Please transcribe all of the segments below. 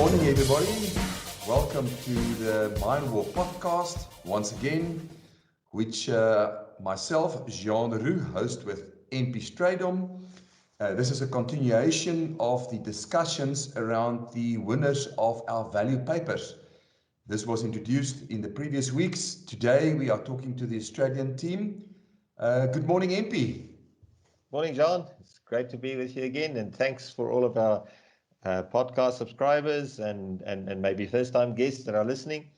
morning, everybody. Welcome to the Mind War podcast once again, which myself, Jean Leroux, host with MP Stradom. This is a continuation of the discussions around the winners of our value papers. This was introduced in the previous weeks. Today we are talking to the Australian team. Good morning, MP. Morning, John. It's great to be with you again, and thanks for all of our podcast subscribers and maybe first-time guests that are listening.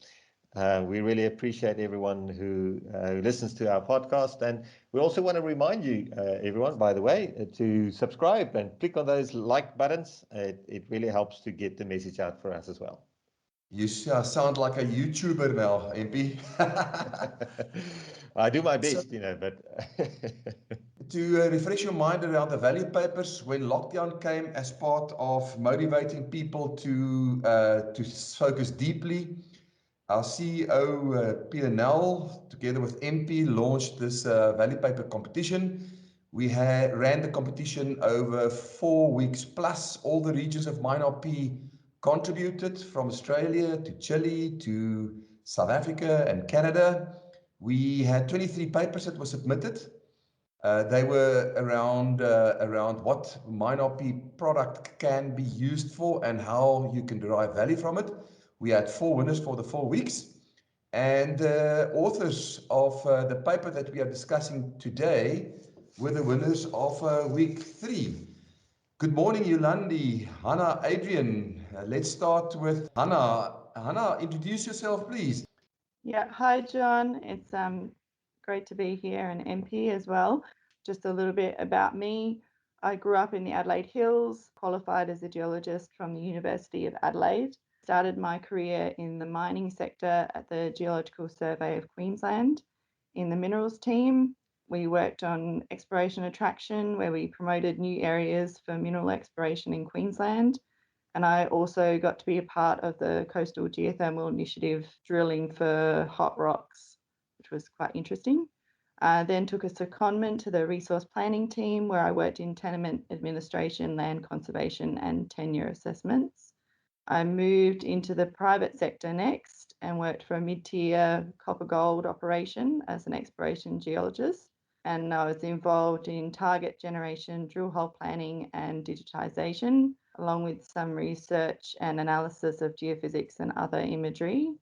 We really appreciate everyone who listens to our podcast, and we also want to remind you, everyone, by the way, to subscribe and click on those like buttons. It really helps to get the message out for us as well. You sound like a YouTuber now, MP. I do my best, but... To refresh your mind around the value papers, when lockdown came as part of motivating people to focus deeply, our CEO, Peter Nell, together with MP, launched this value paper competition. We ran the competition over 4 weeks plus. All the regions of MineRP contributed, from Australia to Chile to South Africa and Canada. We had 23 papers that were submitted. They were around what MineRP product can be used for and how you can derive value from it. We had 4 winners for the 4 weeks. And authors of the paper that we are discussing today were the winners of week 3. Good morning, Yolandi, Hannah, Adrian. Let's start with Hannah. Hannah, introduce yourself, please. Yeah, hi, John. It's great to be here, and MP as well. Just a little bit about me. I grew up in the Adelaide Hills, qualified as a geologist from the University of Adelaide. Started my career in the mining sector at the Geological Survey of Queensland in the minerals team. We worked on exploration attraction, where we promoted new areas for mineral exploration in Queensland. And I also got to be a part of the Coastal Geothermal Initiative drilling for hot rocks, which was quite interesting. Then took a secondment to the resource planning team, where I worked in tenement administration, land conservation, and tenure assessments. I moved into the private sector next and worked for a mid-tier copper gold operation as an exploration geologist. And I was involved in target generation, drill hole planning, and digitisation, along with some research and analysis of geophysics and other imagery.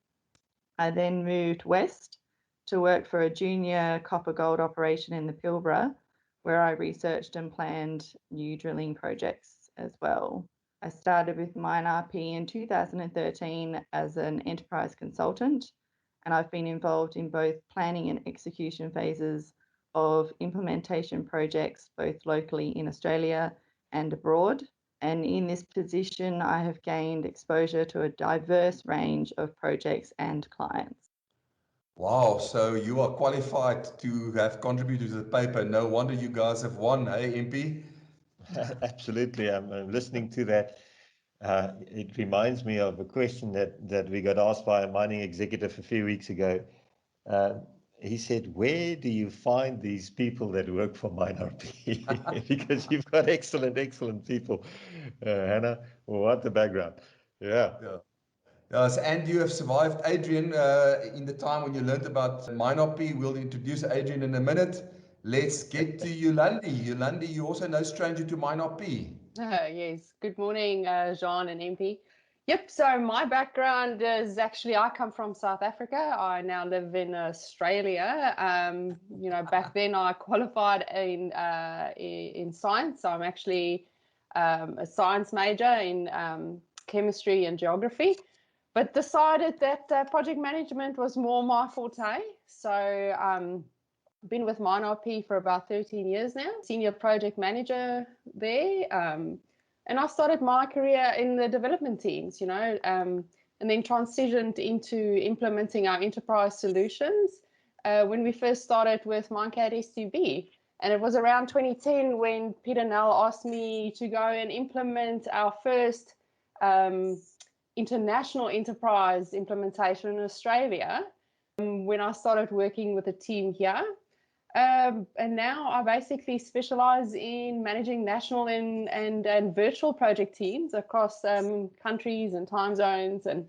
I then moved west to work for a junior copper gold operation in the Pilbara, where I researched and planned new drilling projects as well. I started with MineRP in 2013 as an enterprise consultant, and I've been involved in both planning and execution phases of implementation projects, both locally in Australia and abroad. And in this position, I have gained exposure to a diverse range of projects and clients. Wow, so you are qualified to have contributed to the paper. No wonder you guys have won, hey, MP? Absolutely. I'm listening to that. It reminds me of a question that we got asked by a mining executive a few weeks ago. He said, where do you find these people that work for MineRP? Because you've got excellent people, Hannah. What the background. Yeah. Yes, and you have survived Adrian in the time when you learned about MineRP. We'll introduce Adrian in a minute. Let's get to Yolandi. Yolandi, you're also no stranger to MineRP. Yes. Good morning, Jean and MP. Yep, so my background is actually, I come from South Africa. I now live in Australia. Back then I qualified in science. So I'm actually a science major in chemistry and geography, but decided that project management was more my forte. So been with MineRP for about 13 years now, senior project manager there. And I started my career in the development teams, and then transitioned into implementing our enterprise solutions when we first started with MineCAD S2B. And it was around 2010 when Peter Nell asked me to go and implement our first international enterprise implementation in Australia. When I started working with a team here, And now I basically specialize in managing national and virtual project teams across countries and time zones. And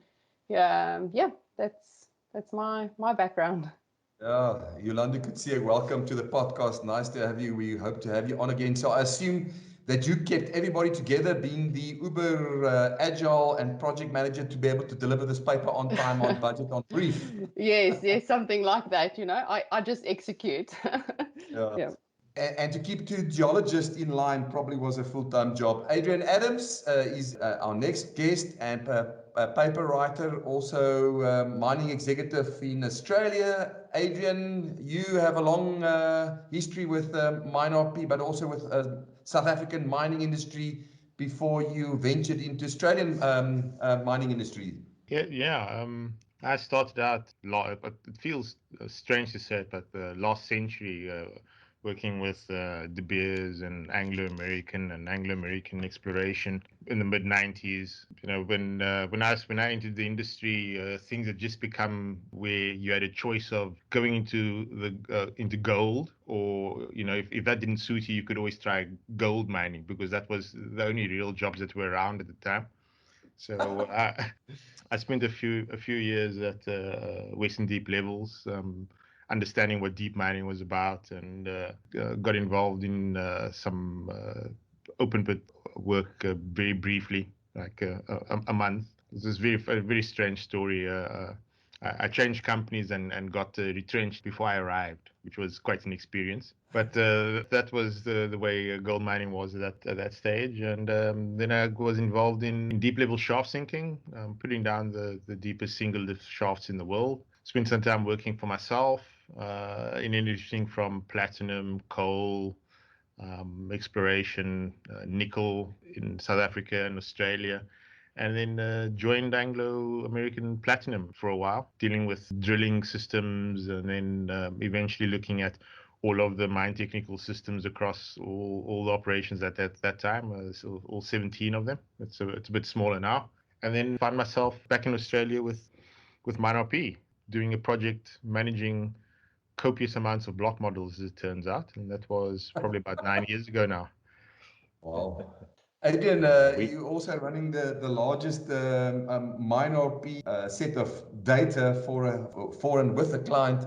yeah, that's my background. Yeah, Yolanda could say welcome to the podcast. Nice to have you. We hope to have you on again. So I assume that you kept everybody together, being the uber agile and project manager, to be able to deliver this paper on time, on budget, on brief. Yes, something like that. I just execute. Yeah. Yeah. And to keep two geologists in line probably was a full-time job. Adrian Adams is our next guest, and a paper writer, also mining executive in Australia. Adrian, you have a long history with MineRP, but also with South African mining industry before you ventured into Australian mining industry. Yeah. I started out, but it feels strange to say it, but the last century, working with De Beers and Anglo-American exploration in the mid '90s. When I entered the industry, things had just become where you had a choice of going into gold, or if that didn't suit you, you could always try gold mining, because that was the only real jobs that were around at the time. So I spent a few years at Western Deep Levels, understanding what deep mining was about, and got involved in some open pit work very briefly, like a month. This is a very strange story. I changed companies and got retrenched before I arrived, which was quite an experience. But that was the way gold mining was at that stage. And then I was involved in deep level shaft sinking, putting down the deepest single lift shafts in the world. Spent some time working for myself in anything from platinum, coal, exploration, nickel in South Africa and Australia, and then joined Anglo-American Platinum for a while, dealing with drilling systems, and then eventually looking at all of the mine technical systems across all the operations at that time, so all 17 of them. It's a bit smaller now. And then found myself back in Australia with MineRP, doing a project managing copious amounts of block models, as it turns out, and that was probably about 9 years ago now. Wow. Adrian, you're also running the largest MineRP set of data for and with a client.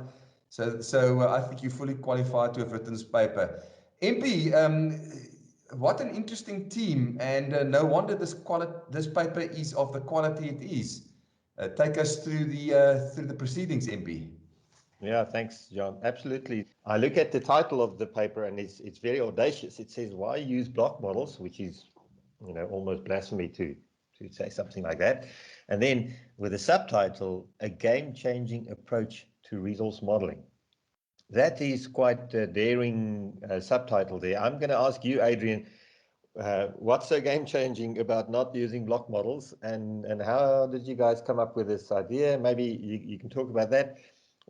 So I think you're fully qualified to have written this paper. MP, what an interesting team, and no wonder this paper is of the quality it is. Take us through the proceedings, MP. Yeah, thanks, John. Absolutely. I look at the title of the paper, and it's very audacious. It says, "Why use block models?" which is, almost blasphemy to say something like that. And then with a subtitle, "A game-changing approach to resource modeling." That is quite a daring subtitle there. I'm going to ask you, Adrian, what's so game-changing about not using block models, and how did you guys come up with this idea? Maybe you can talk about that.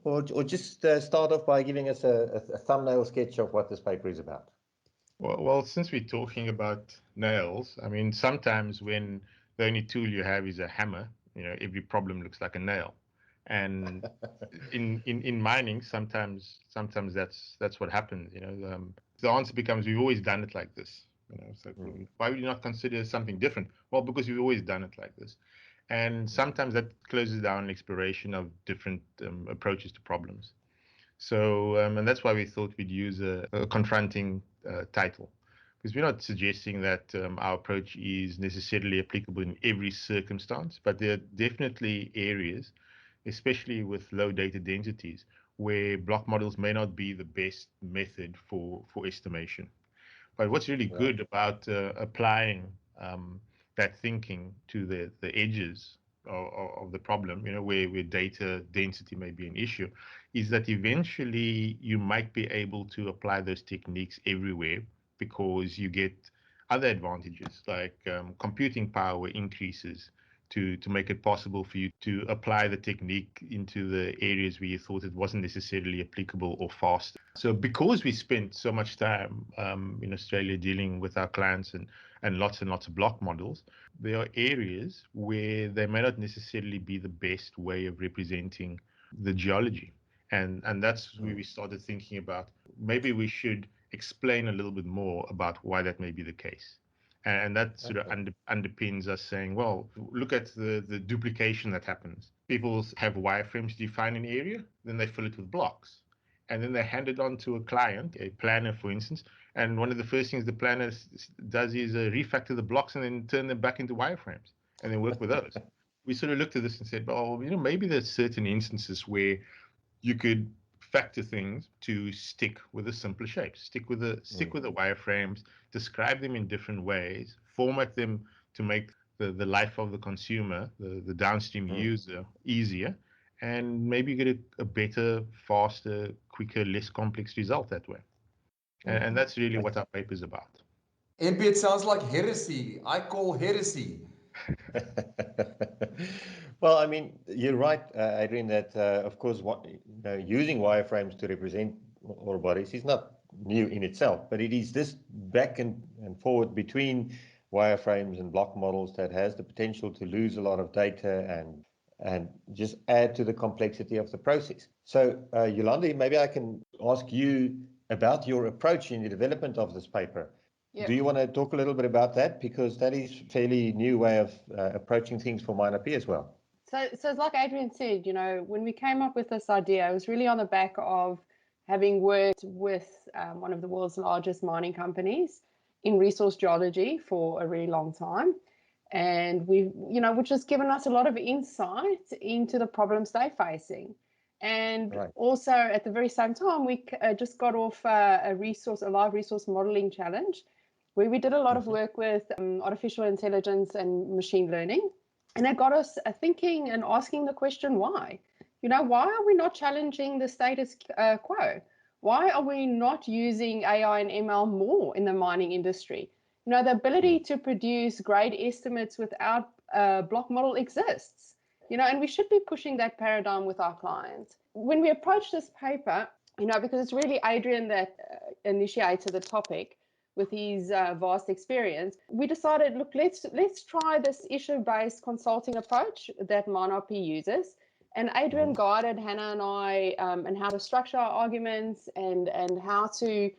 Or just start off by giving us a thumbnail sketch of what this paper is about. Well, since we're talking about nails, I mean, sometimes when the only tool you have is a hammer, every problem looks like a nail. And in mining, sometimes that's what happens. The answer becomes, we've always done it like this. So why would you not consider something different? Well, because we've always done it like this. And sometimes that closes down exploration of different approaches to problems. So, and that's why we thought we'd use a confronting title, because we're not suggesting that our approach is necessarily applicable in every circumstance, but there are definitely areas, especially with low data densities, where block models may not be the best method for estimation. But what's really good about applying that thinking to the edges of the problem, where data density may be an issue, is that eventually you might be able to apply those techniques everywhere, because you get other advantages, like computing power increases to make it possible for you to apply the technique into the areas where you thought it wasn't necessarily applicable or fast. So because we spent so much time in Australia dealing with our clients and lots of block models, there are areas where they may not necessarily be the best way of representing the geology. And that's where we started thinking about maybe we should explain a little bit more about why that may be the case. And that sort of underpins us saying, well, look at the duplication that happens. People have wireframes define an area, then they fill it with blocks. And then they hand it on to a client, a planner, for instance. And one of the first things the planner does is refactor the blocks and then turn them back into wireframes and then work with those. We sort of looked at this and said, well, maybe there's certain instances where you could factor things to stick with a simpler shape, stick with the wireframes, describe them in different ways, format them to make the life of the consumer, the downstream user, easier, and maybe get a better, faster, quicker, less complex result that way. And that's really what our paper is about. MP, it sounds like heresy. I call heresy. Well, I mean, you're right, Adrian, that of course, using wireframes to represent ore bodies is not new in itself, but it is this back and forward between wireframes and block models that has the potential to lose a lot of data and just add to the complexity of the process. So, Yolandi, maybe I can ask you about your approach in the development of this paper. Yep. Do you want to talk a little bit about that? Because that is a fairly new way of approaching things for MineIP as well. So like Adrian said, when we came up with this idea, it was really on the back of having worked with one of the world's largest mining companies in resource geology for a really long time. And which has given us a lot of insight into the problems they're facing. And also at the very same time, we just got off a live resource modeling challenge, where we did a lot of work with artificial intelligence and machine learning. And it got us thinking and asking the question, why? Why are we not challenging the status quo? Why are we not using AI and ML more in the mining industry? The ability to produce grade estimates without a block model exists, and we should be pushing that paradigm with our clients. When we approach this paper, because it's really Adrian that initiated the topic, with his vast experience, we decided, look, let's try this issue-based consulting approach that MineIP uses. And Adrian guided Hannah and I and how to structure our arguments and how to,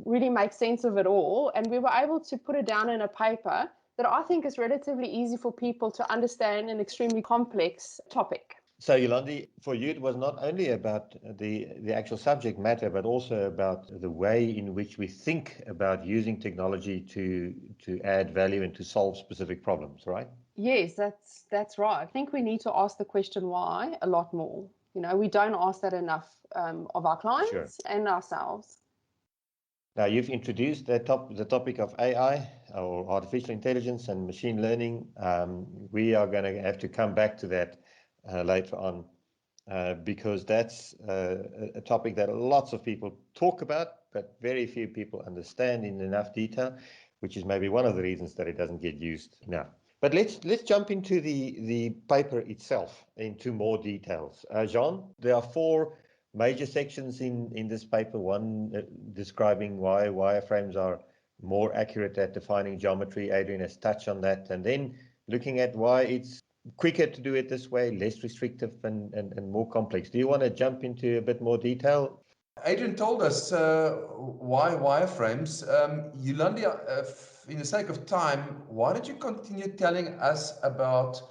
really make sense of it all. And we were able to put it down in a paper that I think is relatively easy for people to understand an extremely complex topic. So, Yolandi, for you, it was not only about the actual subject matter, but also about the way in which we think about using technology to add value and to solve specific problems, right? Yes, that's right. I think we need to ask the question why a lot more. We don't ask that enough of our clients and ourselves. Now, you've introduced the topic of AI, or artificial intelligence and machine learning. We are going to have to come back to that later on, because that's a topic that lots of people talk about, but very few people understand in enough detail, which is maybe one of the reasons that it doesn't get used enough. But let's jump into the paper itself, into more details. Jean, there are 4 major sections in this paper. One describing why wireframes are more accurate at defining geometry. Adrian has touched on that. And then looking at why it's quicker to do it this way, less restrictive and more complex. Do you want to jump into a bit more detail? Adrian told us why wireframes. Yolandi, in the sake of time, why don't you continue telling us about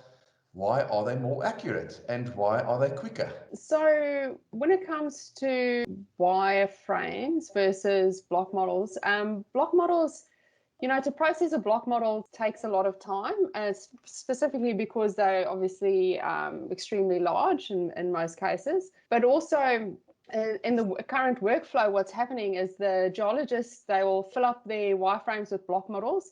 why are they more accurate and why are they quicker? So when it comes to wireframes versus block models, to process a block model takes a lot of time, specifically because they're obviously extremely large in most cases. But also in the current workflow, what's happening is the geologists, they will fill up their wireframes with block models.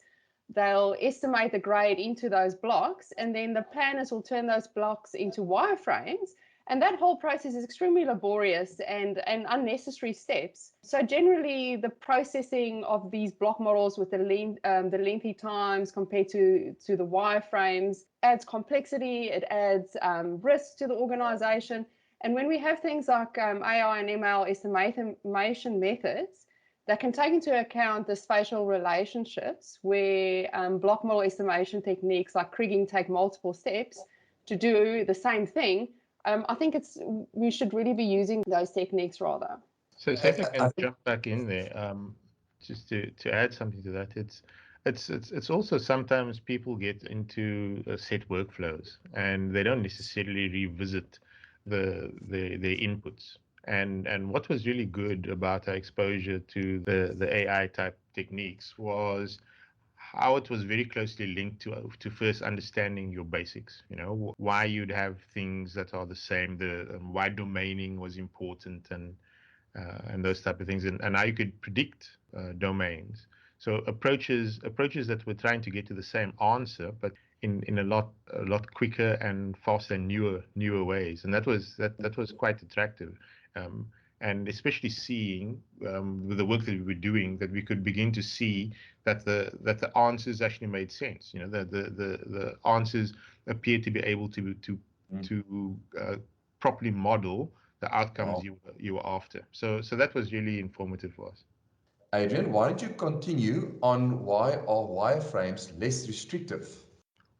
They'll estimate the grade into those blocks, and then the planners will turn those blocks into wireframes. And that whole process is extremely laborious and unnecessary steps. So generally, the processing of these block models with the lengthy times compared to the wireframes adds complexity, it adds risk to the organization. And when we have things like AI and ML estimation methods that can take into account the spatial relationships, where block model estimation techniques like kriging take multiple steps to do the same thing, I think we should really be using those techniques rather. So if I can jump back in there, just to add something to that, it's also sometimes people get into set workflows and they don't necessarily revisit their inputs. And what was really good about our exposure to the AI type techniques was how it was very closely linked to first understanding your basics. You know, why you'd have things that are the same, the why domaining was important, and those type of things, and how you could predict domains. So approaches that were trying to get to the same answer, but in a lot quicker and faster and newer ways, and that was quite attractive. And especially seeing with the work that we were doing, that we could begin to see that the answers actually made sense. You know, the answers appeared to be able to properly model the outcomes you were after. So that was really informative for us. Adrian, why don't you continue on why are wireframes less restrictive?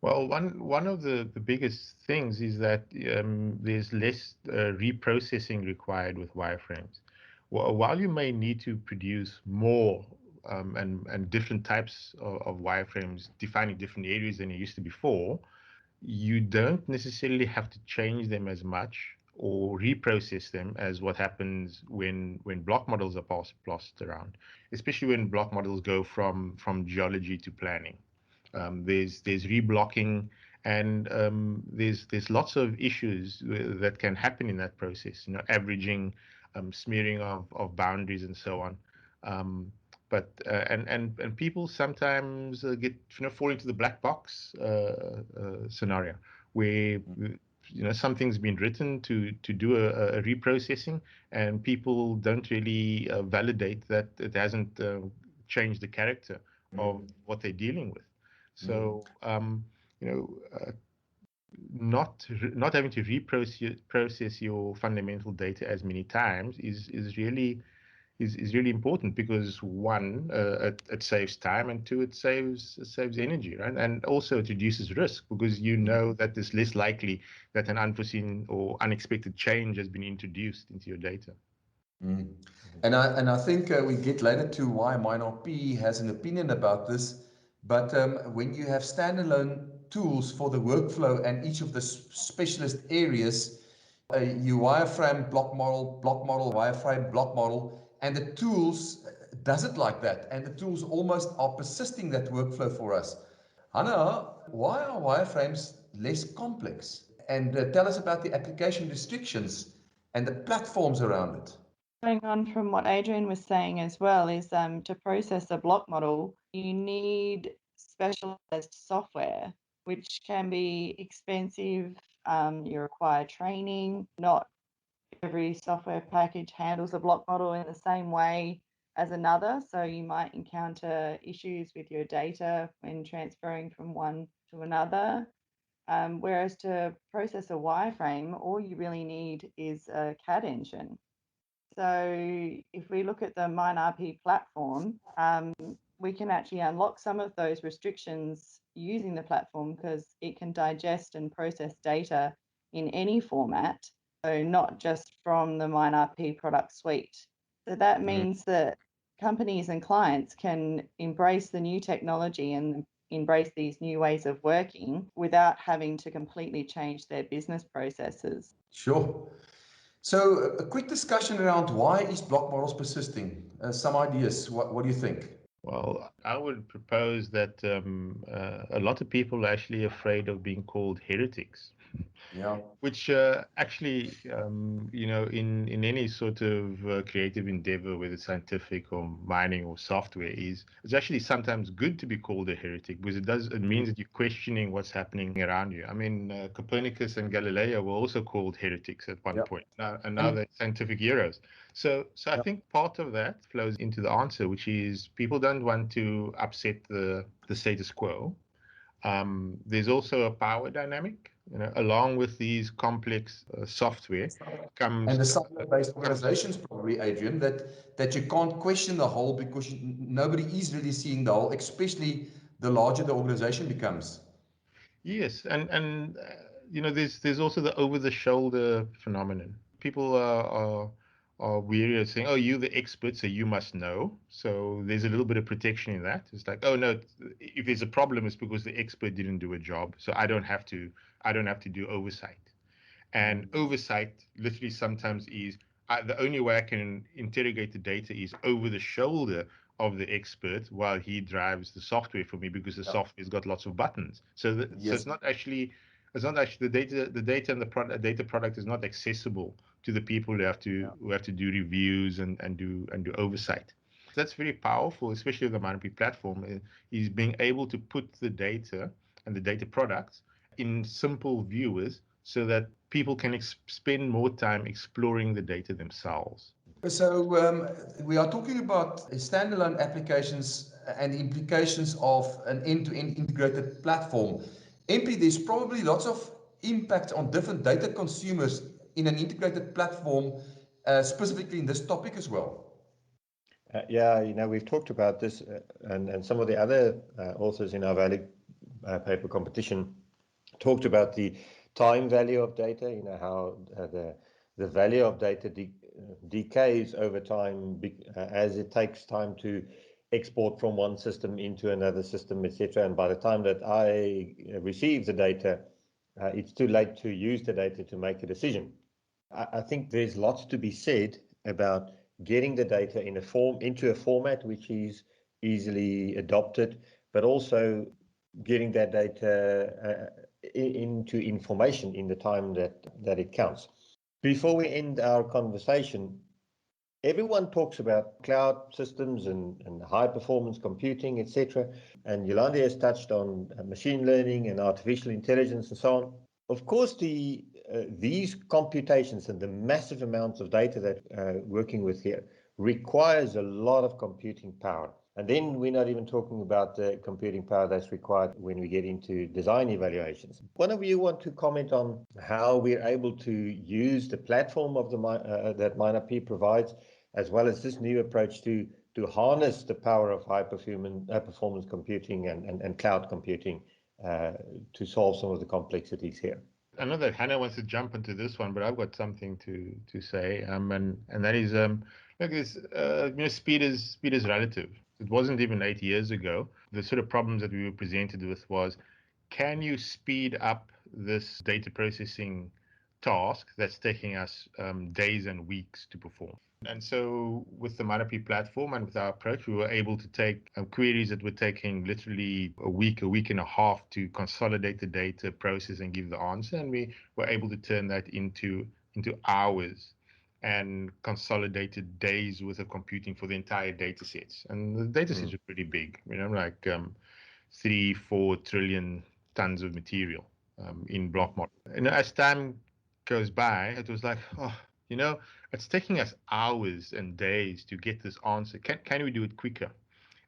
Well, one of the biggest things is that there's less reprocessing required with wireframes. While you may need to produce more and different types of wireframes defining different areas than you used to before, you don't necessarily have to change them as much or reprocess them as what happens when block models are passed around, especially when block models go from geology to planning. There's reblocking, and there's lots of issues that can happen in that process. You know, averaging, smearing of boundaries, and so on. But and people sometimes get fall into the black box scenario where something's been written to do a reprocessing, and people don't really validate that it hasn't changed the character of what they're dealing with. So not having to process your fundamental data as many times is really important, because one, it saves time, and two, it saves energy, right? And also it reduces risk, because you know that it's less likely that an unforeseen or unexpected change has been introduced into your data. And I think we get later to why MineRP has an opinion about this. But when you have standalone tools for the workflow and each of the specialist areas, you wireframe block model, wireframe block model, and the tools does it like that. And the tools almost are persisting that workflow for us. Hannah, why are wireframes less complex? And tell us about the application restrictions and the platforms around it. Going on from what Adrian was saying as well is to process a block model, you need specialized software, which can be expensive. You require training. Not every software package handles a block model in the same way as another. So you might encounter issues with your data when transferring from one to another. Whereas to process a wireframe, all you really need is a CAD engine. So if we look at the MineRP platform, we can actually unlock some of those restrictions using the platform, because it can digest and process data in any format, so not just from the MineRP product suite. So that means that companies and clients can embrace the new technology and embrace these new ways of working without having to completely change their business processes. Sure. So a quick discussion around why is block models persisting? Some ideas. What do you think? Well, I would propose that a lot of people are actually afraid of being called heretics. Yeah. Which actually, in any sort of creative endeavor, whether scientific or mining or software, it's actually sometimes good to be called a heretic, because it means that you're questioning what's happening around you. I mean, Copernicus and Galileo were also called heretics at one point, and now they're scientific heroes. So I think part of that flows into the answer, which is people don't want to upset the status quo. There's also a power dynamic, along with these complex software comes. And the software-based organizations probably, Adrian, that you can't question the whole, because nobody is really seeing the whole, especially the larger the organization becomes. Yes, and there's also the over-the-shoulder phenomenon. People are weary of saying, "Oh, you're the expert, so you must know." So there's a little bit of protection in that. It's like, "Oh no, if there's a problem, it's because the expert didn't do a job, so I don't have to do oversight." And oversight literally sometimes is the only way I can interrogate the data is over the shoulder of the expert while he drives the software for me, because the software's got lots of buttons. So it's not actually the data and the data product is not accessible to the people who have to do reviews and do oversight. That's very powerful, especially with the Manapi platform, is being able to put the data and the data products in simple viewers so that people can spend more time exploring the data themselves. So we are talking about standalone applications and the implications of an end-to-end integrated platform. MP, there's probably lots of impact on different data consumers in an integrated platform, specifically in this topic as well. We've talked about this, and some of the other authors in our value paper competition talked about the time value of data, how the value of data decays over time as it takes time to export from one system into another system, etc. And by the time that I receive the data, it's too late to use the data to make a decision. I think there's lots to be said about getting the data into a format which is easily adopted, but also getting that data into information in the time that it counts. Before we end our conversation, everyone talks about cloud systems and high performance computing, etc. And Yolande has touched on machine learning and artificial intelligence and so on. Of course, these computations and the massive amounts of data that working with here requires a lot of computing power. And then we're not even talking about the computing power that's required when we get into design evaluations. One of you want to comment on how we're able to use the platform of that Manapi provides, as well as this new approach to harness the power of high performance computing and cloud computing to solve some of the complexities here. I know that Hannah wants to jump into this one, but I've got something to say, and that is, look, this, speed is relative. It wasn't even 8 years ago. The sort of problems that we were presented with was, can you speed up this data processing task that's taking us days and weeks to perform? And so with the Manapi platform and with our approach, we were able to take queries that were taking literally a week and a half to consolidate the data, process, and give the answer. And we were able to turn that into hours and consolidated days worth of computing for the entire data sets. And the data sets are pretty big, like 3-4 trillion tons of material in block model. And as time goes by, it was like, it's taking us hours and days to get this answer. Can we do it quicker?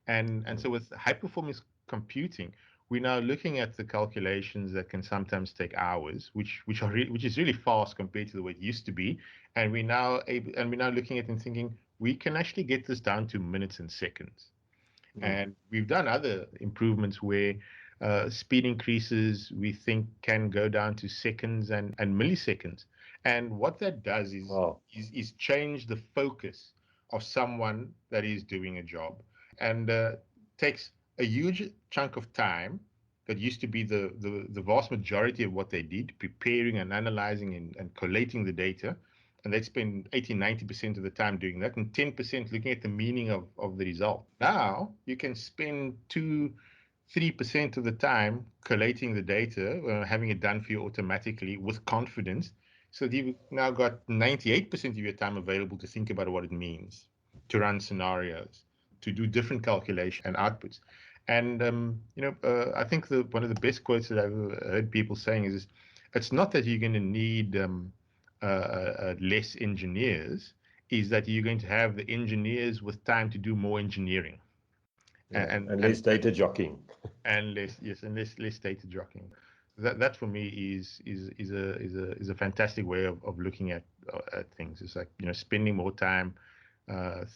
And so with high performance computing, we're now looking at the calculations that can sometimes take hours, which is really fast compared to the way it used to be. And we're now looking at it and thinking we can actually get this down to minutes and seconds. And we've done other improvements where speed increases we think can go down to seconds and milliseconds. And what that does is change the focus of someone that is doing a job, and takes a huge chunk of time that used to be the vast majority of what they did, preparing and analyzing and collating the data. And they'd spend 80-90% of the time doing that, and 10% looking at the meaning of the result. Now you can spend 2-3% of the time collating the data, having it done for you automatically with confidence. So you've now got 98% of your time available to think about what it means, to run scenarios, to do different calculations and outputs. And I think one of the best quotes that I've heard people saying is, it's not that you're going to need less engineers, is that you're going to have the engineers with time to do more engineering. And less data jockeying. And less data jockeying. That for me is a fantastic way of looking at things. It's like, spending more time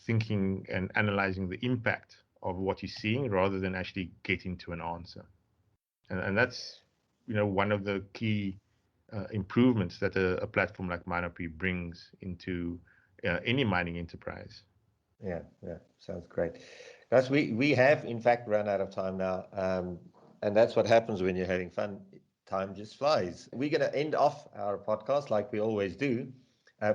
thinking and analyzing the impact of what you're seeing rather than actually getting to an answer. And that's one of the key improvements that a platform like Minopy brings into any mining enterprise. Yeah, sounds great. Guys, we have in fact run out of time now, and that's what happens when you're having fun. Time just flies. We're going to end off our podcast like we always do.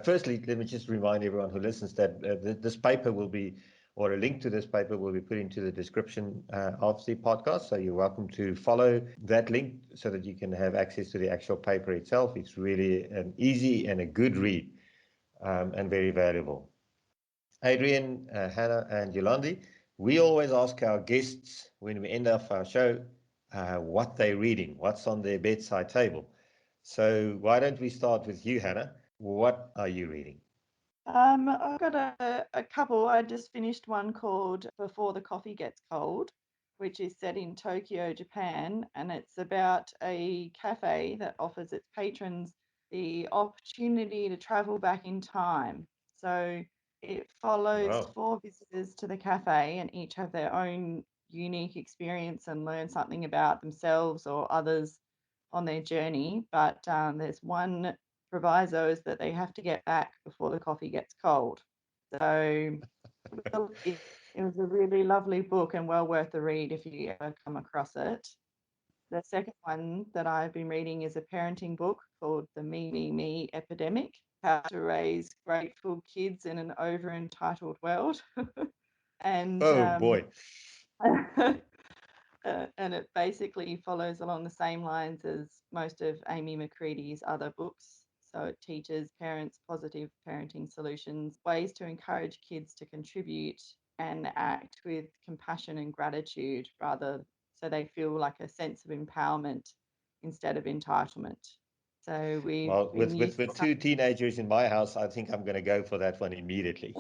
Firstly, let me just remind everyone who listens that this paper will be, or a link to this paper will be put into the description of the podcast. So you're welcome to follow that link so that you can have access to the actual paper itself. It's really an easy and a good read, and very valuable. Adrian, Hannah, and Yolandi, we always ask our guests when we end off our show what they're reading, what's on their bedside table. So why don't we start with you, Hannah? What are you reading? I've got a couple. I just finished one called Before the Coffee Gets Cold, which is set in Tokyo, Japan, and it's about a cafe that offers its patrons the opportunity to travel back in time. So it follows 4 visitors to the cafe, and each have their own unique experience and learn something about themselves or others on their journey. But there's one proviso is that they have to get back before the coffee gets cold. So it was a really lovely book and well worth the read if you ever come across it. The second one that I've been reading is a parenting book called The Me Epidemic, How to Raise Grateful Kids in an Over-Entitled World. And boy. And it basically follows along the same lines as most of Amy McCready's other books. So it teaches parents positive parenting solutions, ways to encourage kids to contribute and act with compassion and gratitude, rather so they feel like a sense of empowerment instead of entitlement. So with 2 teenagers in my house, I think I'm going to go for that one immediately.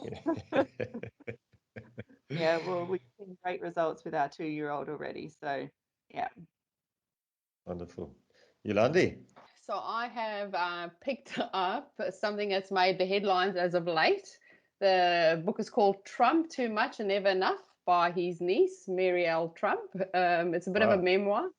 Yeah, well, we've seen great results with our 2-year-old already. So, yeah. Wonderful. Yolandi? So I have picked up something that's made the headlines as of late. The book is called Trump, Too Much and Never Enough by his niece, Mary L. Trump. It's a bit of a memoir,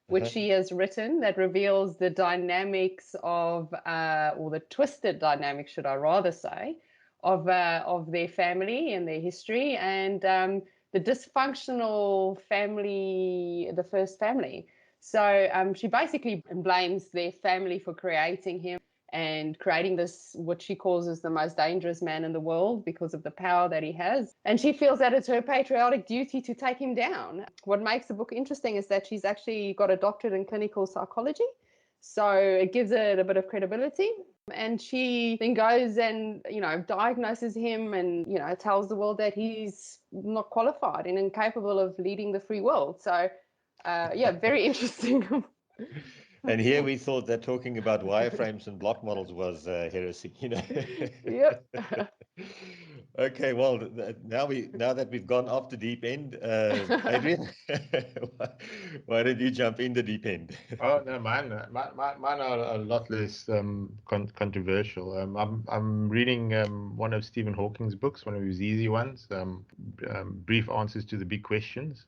which she has written that reveals the dynamics of, or the twisted dynamics, should I rather say, of their family and their history, and the dysfunctional family, the first family. So she basically blames their family for creating him and creating this, what she calls is the most dangerous man in the world because of the power that he has. And she feels that it's her patriotic duty to take him down. What makes the book interesting is that she's actually got a doctorate in clinical psychology. So it gives it a bit of credibility. And she then goes and, diagnoses him and, tells the world that he's not qualified and incapable of leading the free world. So, very interesting. And here we thought that talking about wireframes and block models was heresy, Yep. Okay, well, now that we've gone off the deep end, Adrian, why did you jump in the deep end? Oh no, mine are a lot less controversial. I'm reading one of Stephen Hawking's books, one of his easy ones, Brief Answers to the Big Questions.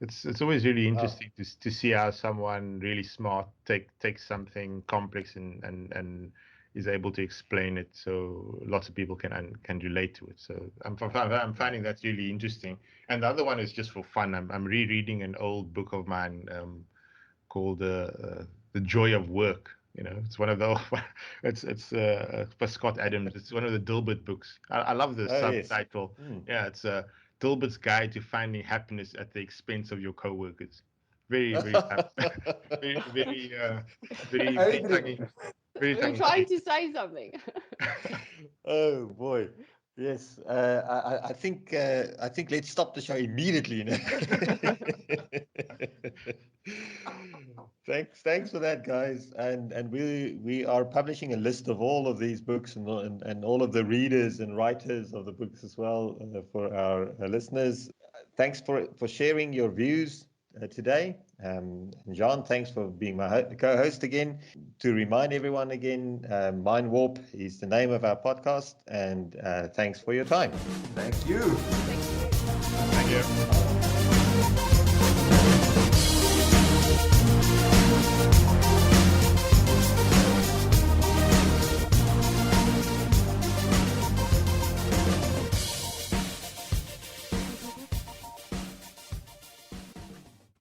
It's always really interesting to see how someone really smart takes something complex and is able to explain it so lots of people can relate to it. So I'm finding that really interesting. And the other one is just for fun. I'm rereading an old book of mine called The Joy of Work. It's one of the it's by Scott Adams. It's one of the Dilbert books. I love the subtitle. Yes. Yeah, it's Dilbert's Guide to Finding Happiness at the Expense of Your Coworkers. Very funny. We're trying to say something. Oh boy. Yes, I think let's stop the show immediately. Thanks for that, guys. And we are publishing a list of all of these books and all of the readers and writers of the books as well for our listeners. Thanks for sharing your views today. John, thanks for being my co-host again. To remind everyone again, Mind Warp is the name of our podcast, and thanks for your time. Thank you. Thank you. Thank you.